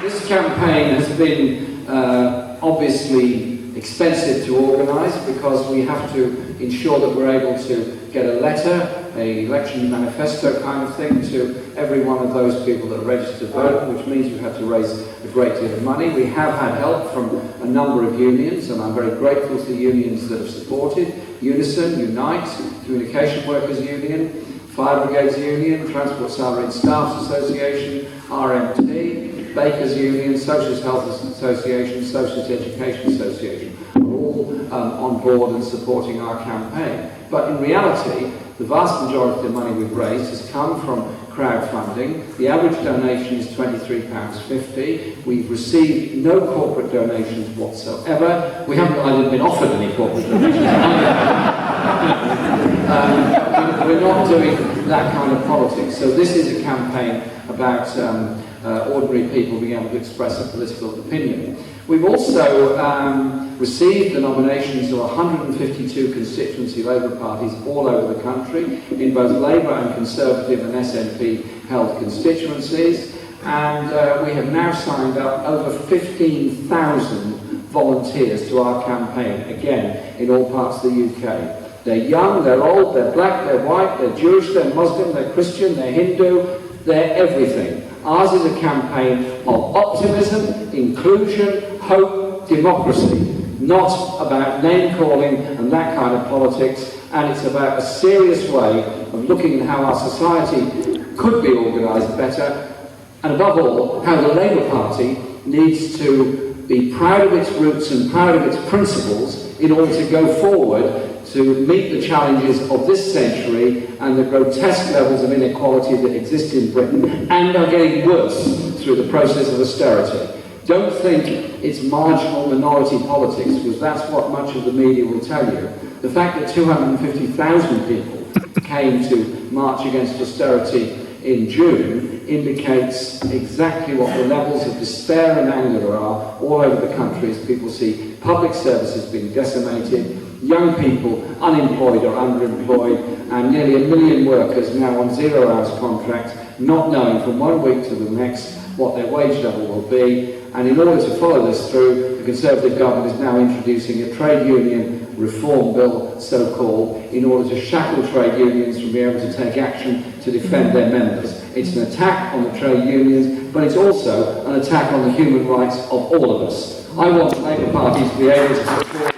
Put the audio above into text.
This campaign has been obviously expensive to organise because we have to ensure that we're able to get a letter, an election manifesto kind of thing, to every one of those people that are registered to vote, which means we've had to raise a great deal of money. We have had help from a number of unions, and I'm very grateful to the unions that have supported. Unison, Unite, Communication Workers Union, Fire Brigades Union, Transport Salaried Staff Association, RMT, Bakers Union, Socialist Health Association, Socialist Education Association are all on board and supporting our campaign. But in reality, the vast majority of the money we've raised has come from crowdfunding. The average donation is £23.50. We've received no corporate donations whatsoever. We haven't either been offered any corporate donations. We're not doing that kind of politics. So this is a campaign about ordinary people being able to express a political opinion. We've also received the nominations of 152 constituency Labour parties all over the country, in both Labour and Conservative and SNP held constituencies, and we have now signed up over 15,000 volunteers to our campaign, again, in all parts of the UK. They're young, they're old, they're black, they're white, they're Jewish, they're Muslim, they're Christian, they're Hindu, they're everything. Ours is a campaign of optimism, inclusion, hope, democracy. Not about name-calling and that kind of politics, and it's about a serious way of looking at how our society could be organised better, and above all, how the Labour Party needs to be proud of its roots and proud of its principles in order to go forward to meet the challenges of this century and the grotesque levels of inequality that exist in Britain and are getting worse through the process of austerity. Don't think it's marginal minority politics, because that's what much of the media will tell you. The fact that 250,000 people came to march against austerity in June indicates exactly what the levels of despair and anger are all over the country as people see public services being decimated, young people unemployed or underemployed, and nearly 1 million workers now on 0 hours contracts, not knowing from 1 week to the next what their wage level will be. And in order to follow this through, the Conservative government is now introducing a trade union reform bill, so-called, in order to shackle trade unions from being able to take action to defend their members. It's an attack on the trade unions, but it's also an attack on the human rights of all of us. I want the Labour Party to be able to support